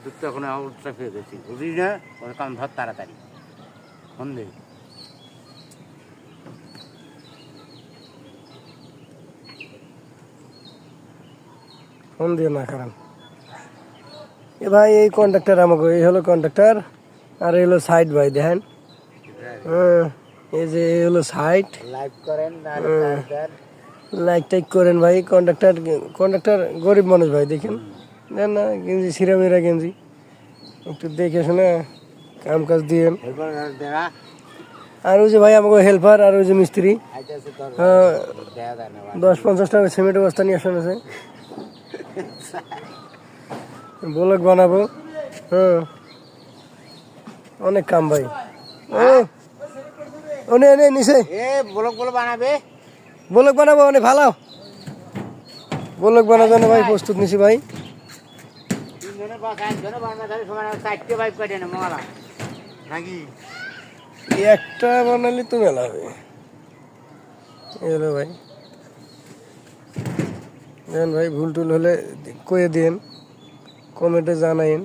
তুই তো এখন আউটটা ফেলে গেছি বুঝিস না ওর কাম ধর তাড়াতাড়ি ফোন দে ফোন দিও না কারণ এ ভাই এই কন্ট্রাক্টর আমাকে এই হলো কন্ট্রাক্টর আর এই হলো সাইড ভাই দেখেন এই যে এই হলো সাইড লাইভ করেন লাইক টাইক করেন ভাই কন্ট্রাক্টর গরিব মানুষ ভাই দেখেন দেন না গেঞ্জি সিরামিরা গেঞ্জি একটু দেখে শুনে কাম কাজ দিয়েন আর ওই যে ভাই আমাকে হেল্পার আর ওই যে মিস্ত্রি 10-50 টাকা সিমেন্টের বস্তা নিয়ে আসেন আছে ব্লগ বানাবো অনেক কাম ভাই নিচে ব্লগ বানাবে ব্লগ বানাবো অনেক ভালো ব্লগ বানাবো না ভাই প্রস্তুত নিছি ভাই একটা বানালে তো মেলা হবে এলো ভাই দেন ভাই ভুল টুল হলে কয়ে দিন কমেন্টে জানাইন